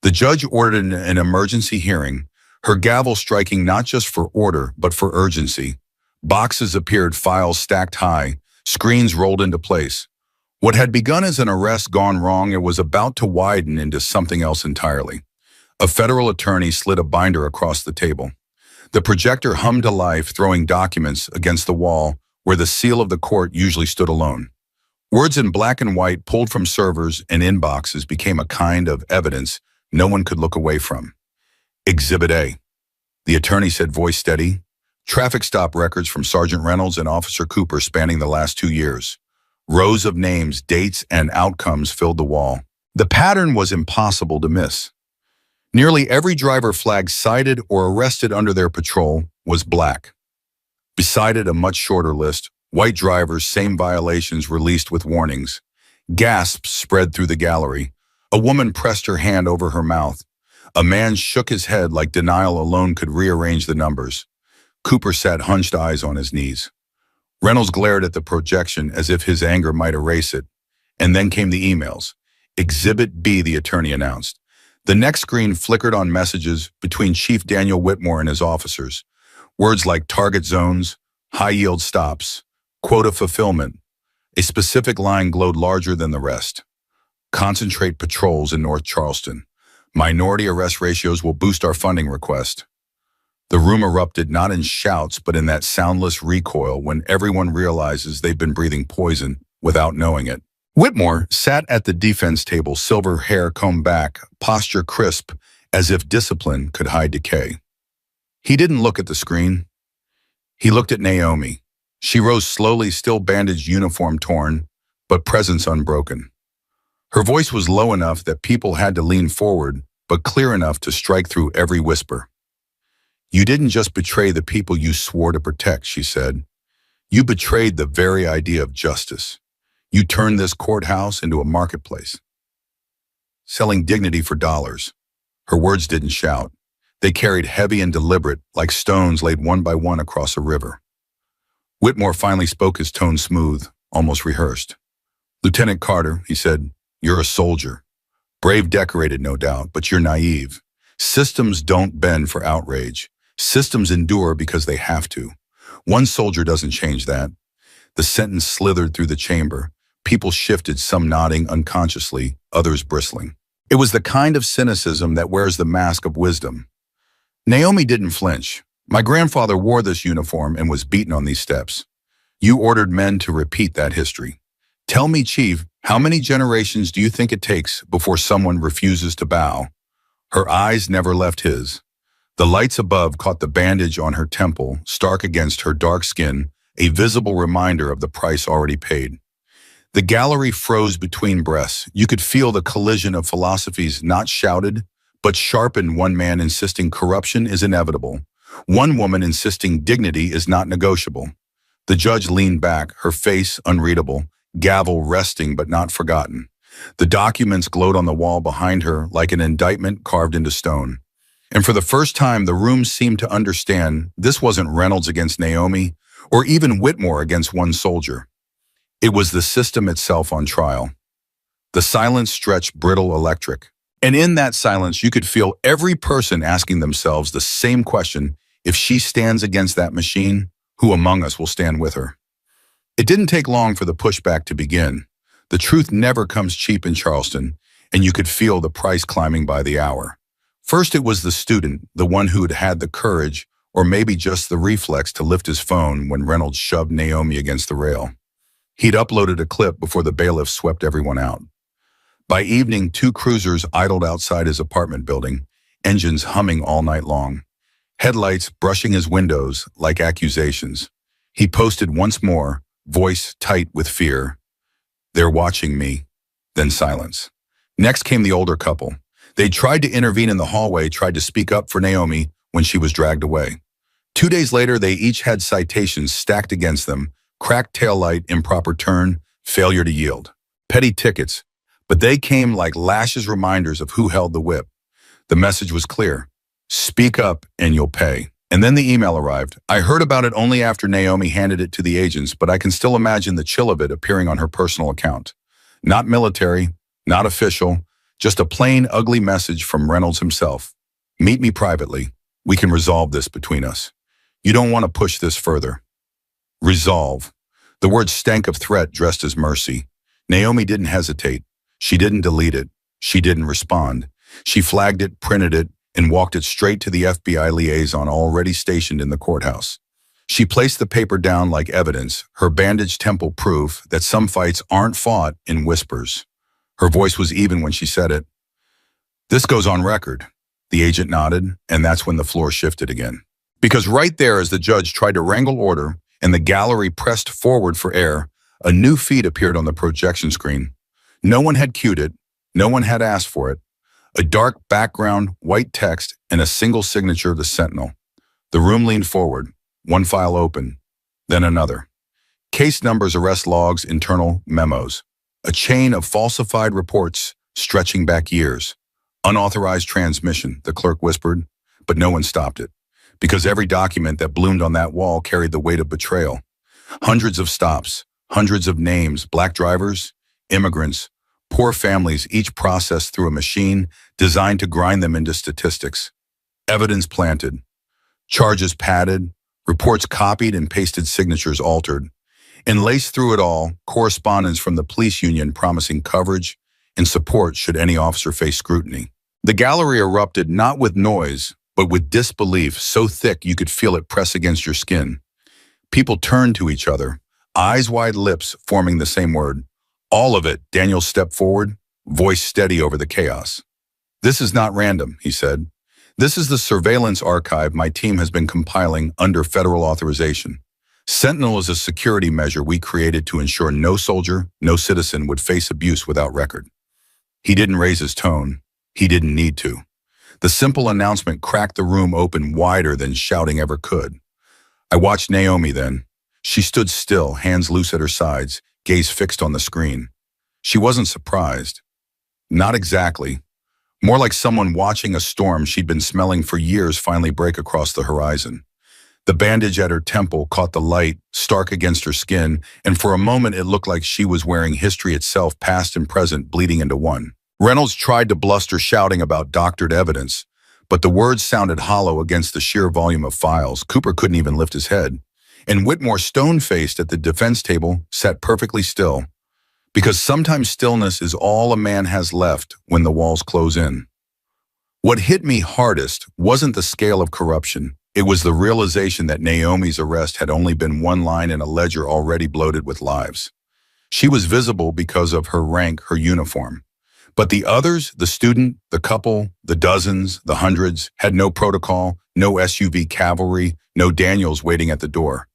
The judge ordered an emergency hearing, her gavel striking not just for order, but for urgency. Boxes appeared, files stacked high, screens rolled into place. What had begun as an arrest gone wrong, it was about to widen into something else entirely. A federal attorney slid a binder across the table. The projector hummed to life, throwing documents against the wall where the seal of the court usually stood alone. Words in black and white pulled from servers and inboxes became a kind of evidence no one could look away from. Exhibit A. The attorney said, voice steady. Traffic stop records from Sergeant Reynolds and Officer Cooper spanning the last 2 years. Rows of names, dates, and outcomes filled the wall. The pattern was impossible to miss. Nearly every driver flagged cited or arrested under their patrol was black. Beside it, a much shorter list, white drivers, same violations released with warnings. Gasps spread through the gallery. A woman pressed her hand over her mouth. A man shook his head like denial alone could rearrange the numbers. Cooper sat hunched, eyes on his knees. Reynolds glared at the projection as if his anger might erase it. And then came the emails. Exhibit B, the attorney announced. The next screen flickered on messages between Chief Daniel Whitmore and his officers. Words like target zones, high-yield stops, quota fulfillment. A specific line glowed larger than the rest. Concentrate patrols in North Charleston. Minority arrest ratios will boost our funding request. The room erupted not in shouts, but in that soundless recoil when everyone realizes they've been breathing poison without knowing it. Whitmore sat at the defense table, silver hair combed back, posture crisp, as if discipline could hide decay. He didn't look at the screen. He looked at Naomi. She rose slowly, still bandaged, uniform torn, but presence unbroken. Her voice was low enough that people had to lean forward, but clear enough to strike through every whisper. You didn't just betray the people you swore to protect, she said. You betrayed the very idea of justice. You turned this courthouse into a marketplace, selling dignity for dollars. Her words didn't shout. They carried heavy and deliberate, like stones laid one by one across a river. Whitmore finally spoke, his tone smooth, almost rehearsed. Lieutenant Carter, he said, you're a soldier. Brave, decorated, no doubt, but you're naive. Systems don't bend for outrage. Systems endure because they have to. One soldier doesn't change that. The sentence slithered through the chamber. People shifted, some nodding unconsciously, others bristling. It was the kind of cynicism that wears the mask of wisdom. Naomi didn't flinch. My grandfather wore this uniform and was beaten on these steps. You ordered men to repeat that history. Tell me, Chief, how many generations do you think it takes before someone refuses to bow? Her eyes never left his. The lights above caught the bandage on her temple, stark against her dark skin, a visible reminder of the price already paid. The gallery froze between breaths. You could feel the collision of philosophies, not shouted, but sharpened. One man insisting corruption is inevitable. One woman insisting dignity is not negotiable. The judge leaned back, her face unreadable, gavel resting but not forgotten. The documents glowed on the wall behind her like an indictment carved into stone. And for the first time, the room seemed to understand this wasn't Reynolds against Naomi, or even Whitmore against one soldier. It was the system itself on trial. The silence stretched brittle, electric. And in that silence, you could feel every person asking themselves the same question: if she stands against that machine, who among us will stand with her? It didn't take long for the pushback to begin. The truth never comes cheap in Charleston, and you could feel the price climbing by the hour. First, it was the student, the one who'd had the courage, or maybe just the reflex to lift his phone when Reynolds shoved Naomi against the rail. He'd uploaded a clip before the bailiff swept everyone out. By evening, 2 cruisers idled outside his apartment building, engines humming all night long, headlights brushing his windows like accusations. He posted once more, voice tight with fear. "They're watching me." Then silence. Next came the older couple. They tried to intervene in the hallway, tried to speak up for Naomi when she was dragged away. 2 days later, they each had citations stacked against them: cracked taillight, improper turn, failure to yield. Petty tickets, but they came like lashes reminders of who held the whip. The message was clear: speak up and you'll pay. And then the email arrived. I heard about it only after Naomi handed it to the agents, but I can still imagine the chill of it appearing on her personal account. Not military, not official, just a plain, ugly message from Reynolds himself. "Meet me privately. We can resolve this between us. You don't want to push this further." Resolve. The word stank of threat dressed as mercy. Naomi didn't hesitate. She didn't delete it. She didn't respond. She flagged it, printed it, and walked it straight to the FBI liaison already stationed in the courthouse. She placed the paper down like evidence, her bandaged temple proof that some fights aren't fought in whispers. Her voice was even when she said it. "This goes on record." The agent nodded, and that's when the floor shifted again. Because right there, as the judge tried to wrangle order and the gallery pressed forward for air, a new feed appeared on the projection screen. No one had cued it. No one had asked for it. A dark background, white text, and a single signature of the Sentinel. The room leaned forward, one file open, then another. Case numbers, arrest logs, internal memos. A chain of falsified reports stretching back years. "Unauthorized transmission," the clerk whispered, but no one stopped it, because every document that bloomed on that wall carried the weight of betrayal. Hundreds of stops, hundreds of names, black drivers, immigrants, poor families, each processed through a machine designed to grind them into statistics. Evidence planted, charges padded, reports copied and pasted, signatures altered. And laced through it all, correspondence from the police union promising coverage and support should any officer face scrutiny. The gallery erupted not with noise, but with disbelief so thick you could feel it press against your skin. People turned to each other, eyes wide, lips forming the same word. "All of it." Daniel stepped forward, voice steady over the chaos. "This is not random," he said. "This is the surveillance archive my team has been compiling under federal authorization. Sentinel is a security measure we created to ensure no soldier, no citizen would face abuse without record." He didn't raise his tone. He didn't need to. The simple announcement cracked the room open wider than shouting ever could. I watched Naomi then. She stood still, hands loose at her sides, gaze fixed on the screen. She wasn't surprised. Not exactly. More like someone watching a storm she'd been smelling for years finally break across the horizon. The bandage at her temple caught the light, stark against her skin, and for a moment it looked like she was wearing history itself, past and present, bleeding into one. Reynolds tried to bluster, shouting about doctored evidence, but the words sounded hollow against the sheer volume of files. Cooper couldn't even lift his head. And Whitmore, stone-faced at the defense table, sat perfectly still. Because sometimes stillness is all a man has left when the walls close in. What hit me hardest wasn't the scale of corruption. It was the realization that Naomi's arrest had only been one line in a ledger already bloated with lives. She was visible because of her rank, her uniform. But the others, the student, the couple, the dozens, the hundreds, had no protocol, no SUV cavalry, no Daniels waiting at the door.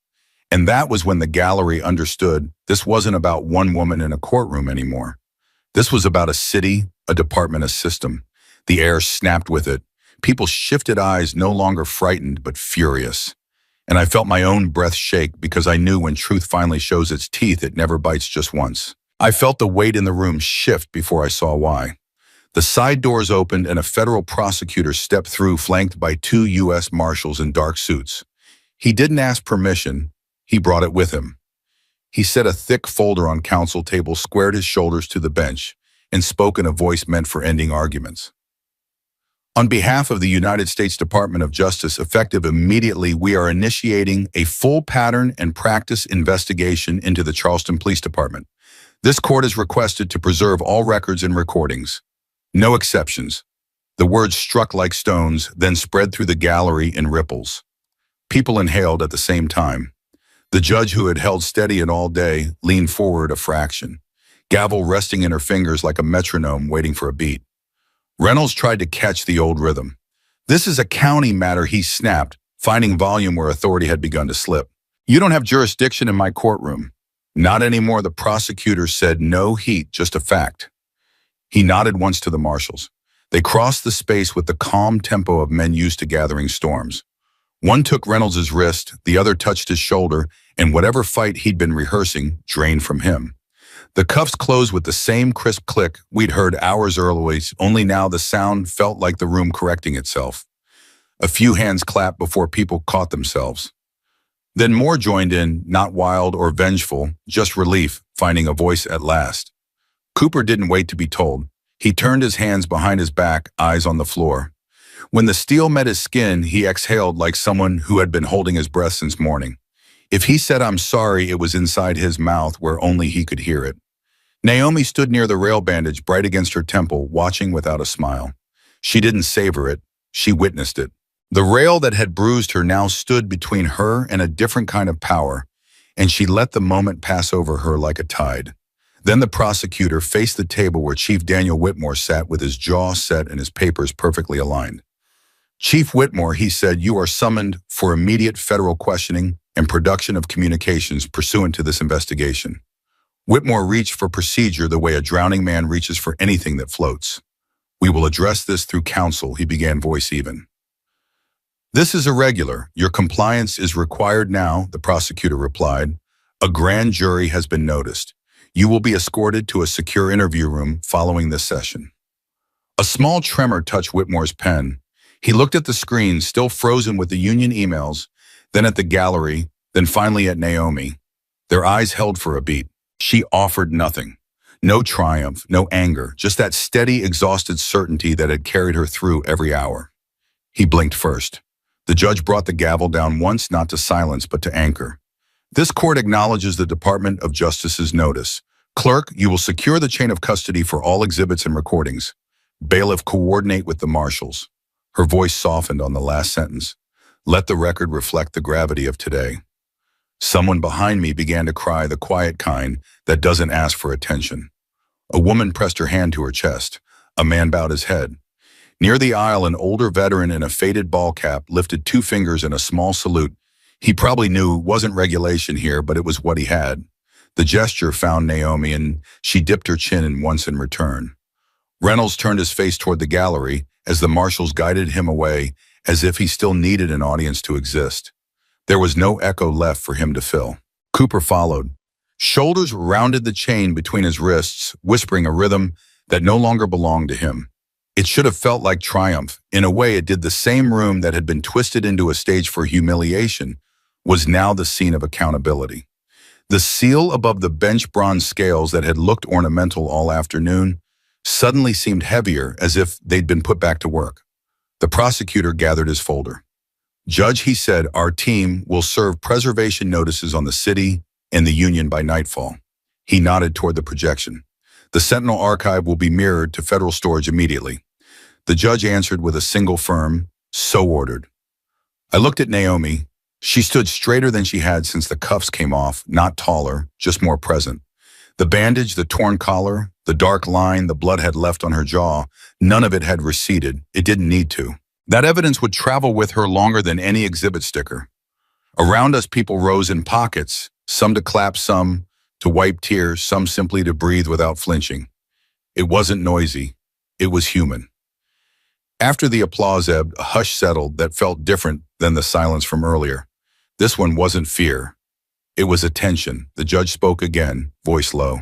And that was when the gallery understood this wasn't about one woman in a courtroom anymore. This was about a city, a department, a system. The air snapped with it. People shifted eyes, no longer frightened, but furious. And I felt my own breath shake because I knew when truth finally shows its teeth, it never bites just once. I felt the weight in the room shift before I saw why. The side doors opened and a federal prosecutor stepped through, flanked by 2 U.S. Marshals in dark suits. He didn't ask permission. He brought it with him. He set a thick folder on counsel table, squared his shoulders to the bench, and spoke in a voice meant for ending arguments. "On behalf of the United States Department of Justice, effective immediately, we are initiating a full pattern and practice investigation into the Charleston Police Department. This court is requested to preserve all records and recordings. No exceptions." The words struck like stones, then spread through the gallery in ripples. People inhaled at the same time. The judge, who had held steady it all day, leaned forward a fraction, gavel resting in her fingers like a metronome waiting for a beat. Reynolds tried to catch the old rhythm. "This is a county matter," he snapped, finding volume where authority had begun to slip. "You don't have jurisdiction in my courtroom." "Not anymore," the prosecutor said, no heat, just a fact. He nodded once to the marshals. They crossed the space with the calm tempo of men used to gathering storms. One took Reynolds' wrist, the other touched his shoulder, and whatever fight he'd been rehearsing drained from him. The cuffs closed with the same crisp click we'd heard hours earlier, only now the sound felt like the room correcting itself. A few hands clapped before people caught themselves. Then more joined in, not wild or vengeful, just relief, finding a voice at last. Cooper didn't wait to be told. He turned his hands behind his back, eyes on the floor. When the steel met his skin, he exhaled like someone who had been holding his breath since morning. If he said "I'm sorry," it was inside his mouth where only he could hear it. Naomi stood near the rail bandage, bright against her temple, watching without a smile. She didn't savor it, she witnessed it. The rail that had bruised her now stood between her and a different kind of power, and she let the moment pass over her like a tide. Then the prosecutor faced the table where Chief Daniel Whitmore sat with his jaw set and his papers perfectly aligned. "Chief Whitmore," he said, "you are summoned for immediate federal questioning and production of communications pursuant to this investigation." Whitmore reached for procedure the way a drowning man reaches for anything that floats. "We will address this through counsel," he began, voice even. "This is irregular. Your compliance is required now," the prosecutor replied. "A grand jury has been noticed. You will be escorted to a secure interview room following this session." A small tremor touched Whitmore's pen. He looked at the screen, still frozen with the union emails, then at the gallery, then finally at Naomi. Their eyes held for a beat. She offered nothing. No triumph, no anger, just that steady, exhausted certainty that had carried her through every hour. He blinked first. The judge brought the gavel down once, not to silence, but to anchor. "This court acknowledges the Department of Justice's notice. Clerk, you will secure the chain of custody for all exhibits and recordings. Bailiff, coordinate with the marshals." Her voice softened on the last sentence. "Let the record reflect the gravity of today." Someone behind me began to cry, the quiet kind that doesn't ask for attention. A woman pressed her hand to her chest. A man bowed his head. Near the aisle, an older veteran in a faded ball cap lifted two fingers in a small salute. He probably knew it wasn't regulation here, but it was what he had. The gesture found Naomi, and she dipped her chin in once in return. Reynolds turned his face toward the gallery as the marshals guided him away, as if he still needed an audience to exist. There was no echo left for him to fill. Cooper followed. Shoulders rounded the chain between his wrists, whispering a rhythm that no longer belonged to him. It should have felt like triumph. In a way, it did. The same room that had been twisted into a stage for humiliation was now the scene of accountability. The seal above the bench bronze scales that had looked ornamental all afternoon suddenly seemed heavier, as if they'd been put back to work. The prosecutor gathered his folder. "Judge," he said, "our team will serve preservation notices on the city and the union by nightfall." He nodded toward the projection. "The Sentinel archive will be mirrored to federal storage immediately." The judge answered with a single firm, "So ordered." I looked at Naomi. She stood straighter than she had since the cuffs came off, not taller, just more present. The bandage, the torn collar, the dark line the blood had left on her jaw, none of it had receded. It didn't need to. That evidence would travel with her longer than any exhibit sticker. Around us, people rose in pockets, some to clap, some to wipe tears, some simply to breathe without flinching. It wasn't noisy. It was human. After the applause ebbed, a hush settled that felt different than the silence from earlier. This one wasn't fear. It was attention. The judge spoke again, voice low.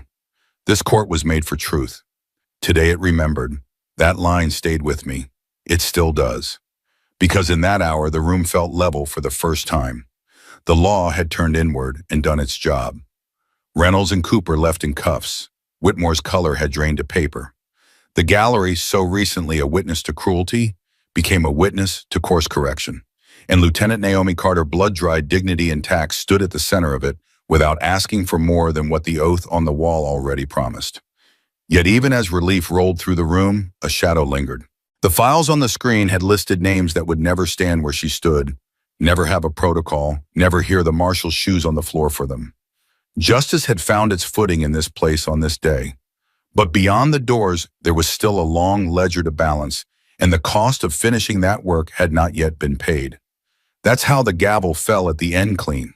"This court was made for truth. Today it remembered. That line stayed with me. It still does. Because in that hour, the room felt level for the first time. The law had turned inward and done its job. Reynolds and Cooper left in cuffs. Whitmore's color had drained to paper. The gallery, so recently a witness to cruelty, became a witness to course correction. And Lieutenant Naomi Carter, blood-dried, dignity intact, stood at the center of it without asking for more than what the oath on the wall already promised. Yet even as relief rolled through the room, a shadow lingered. The files on the screen had listed names that would never stand where she stood. never have a protocol, never hear the marshal's shoes on the floor for them. Justice had found its footing in this place on this day. But beyond the doors, there was still a long ledger to balance, and the cost of finishing that work had not yet been paid. That's how the gavel fell at the end clean.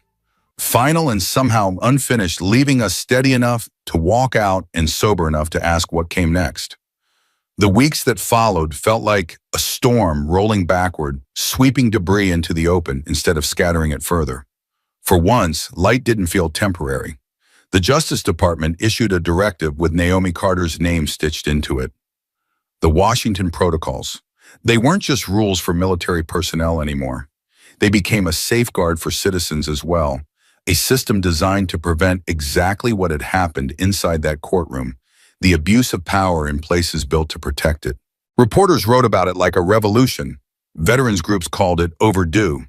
Final and somehow unfinished, leaving us steady enough to walk out and sober enough to ask what came next. The weeks that followed felt like a storm rolling backward, sweeping debris into the open instead of scattering it further. For once, light didn't feel temporary. The Justice Department issued a directive with Naomi Carter's name stitched into it. The Washington Protocols. They weren't just rules for military personnel anymore. They became a safeguard for citizens as well, a system designed to prevent exactly what had happened inside that courtroom, the abuse of power in places built to protect it. Reporters wrote about it like a revolution. Veterans groups called it overdue.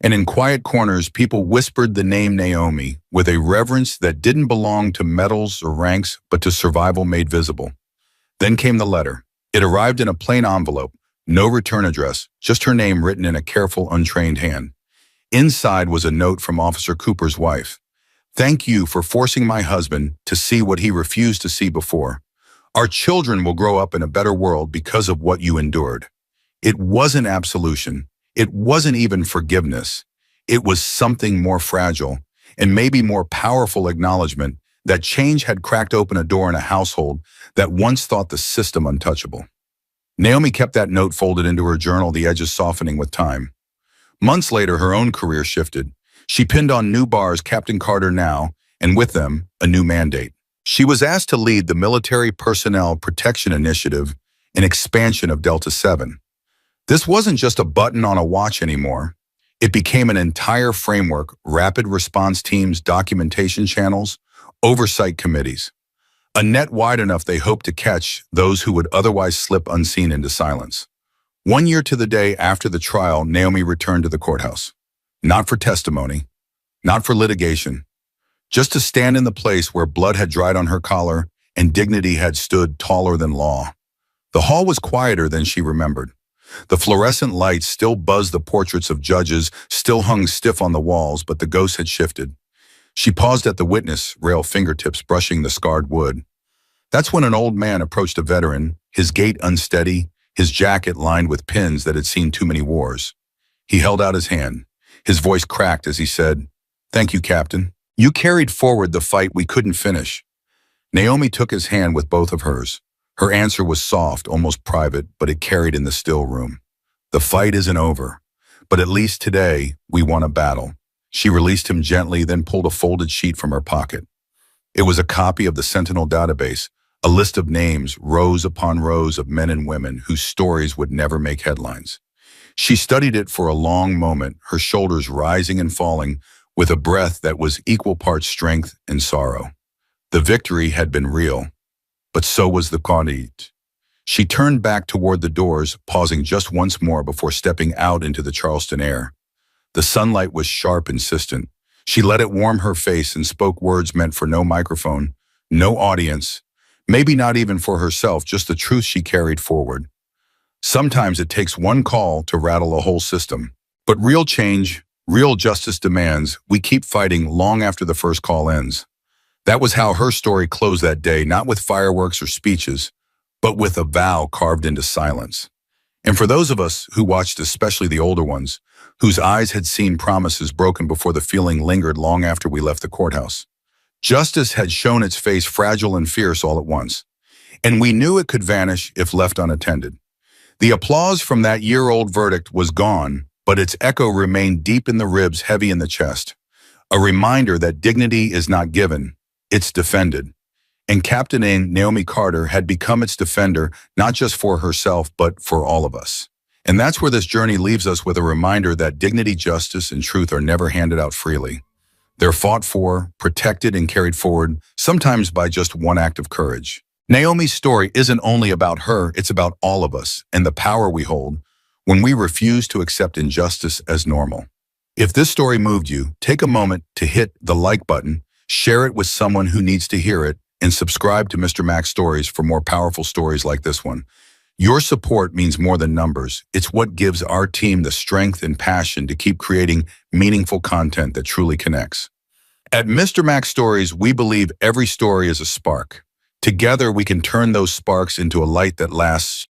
And in quiet corners, people whispered the name Naomi with a reverence that didn't belong to medals or ranks, but to survival made visible. Then came the letter. It arrived in a plain envelope, no return address, just her name written in a careful, untrained hand. Inside was a note from Officer Cooper's wife. "Thank you for forcing my husband to see what he refused to see before. Our children will grow up in a better world because of what you endured." It wasn't absolution. It wasn't even forgiveness. It was something more fragile and maybe more powerful acknowledgement that change had cracked open a door in a household that once thought the system untouchable. Naomi kept that note folded into her journal, the edges softening with time. Months later, her own career shifted. She pinned on new bars, Captain Carter now, and with them, a new mandate. She was asked to lead the Military Personnel Protection Initiative, an expansion of Delta 7. This wasn't just a button on a watch anymore. It became an entire framework: rapid response teams, documentation channels, oversight committees. A net wide enough they hoped to catch those who would otherwise slip unseen into silence. 1 year to the day after the trial, Naomi returned to the courthouse. Not for testimony, not for litigation, just to stand in the place where blood had dried on her collar and dignity had stood taller than law. The hall was quieter than she remembered. The fluorescent lights still buzzed, the portraits of judges still hung stiff on the walls, but the ghost had shifted. She paused at the witness rail, fingertips brushing the scarred wood. That's when an old man approached a veteran, his gait unsteady, his jacket lined with pins that had seen too many wars. He held out his hand. His voice cracked as he said, "Thank you, Captain. You carried forward the fight we couldn't finish." Naomi took his hand with both of hers. Her answer was soft, almost private, but it carried in the still room. "The fight isn't over, but at least today we won a battle." She released him gently, then pulled a folded sheet from her pocket. It was a copy of the Sentinel database, a list of names, rows upon rows of men and women whose stories would never make headlines. She studied it for a long moment, her shoulders rising and falling, with a breath that was equal parts strength and sorrow. The victory had been real, but so was the quantity. She turned back toward the doors, pausing just once more before stepping out into the Charleston air. The sunlight was sharp, insistent. She let it warm her face and spoke words meant for no microphone, no audience, maybe not even for herself, just the truth she carried forward. Sometimes it takes one call to rattle a whole system. But real change, real justice demands we keep fighting long after the first call ends. That was how her story closed that day, not with fireworks or speeches, but with a vow carved into silence. And for those of us who watched, especially the older ones, whose eyes had seen promises broken before the feeling lingered long after we left the courthouse, justice had shown its face fragile and fierce all at once, and we knew it could vanish if left unattended. The applause from that year-old verdict was gone, but its echo remained deep in the ribs, heavy in the chest. A reminder that dignity is not given, it's defended. And Captain Naomi Carter had become its defender, not just for herself, but for all of us. And that's where this journey leaves us, with a reminder that dignity, justice, and truth are never handed out freely. They're fought for, protected, and carried forward, sometimes by just one act of courage. Naomi's story isn't only about her, it's about all of us and the power we hold when we refuse to accept injustice as normal. If this story moved you, take a moment to hit the like button, share it with someone who needs to hear it, and subscribe to Mr. Max Stories for more powerful stories like this one. Your support means more than numbers. It's what gives our team the strength and passion to keep creating meaningful content that truly connects. At Mr. Max Stories, we believe every story is a spark. Together, we can turn those sparks into a light that lasts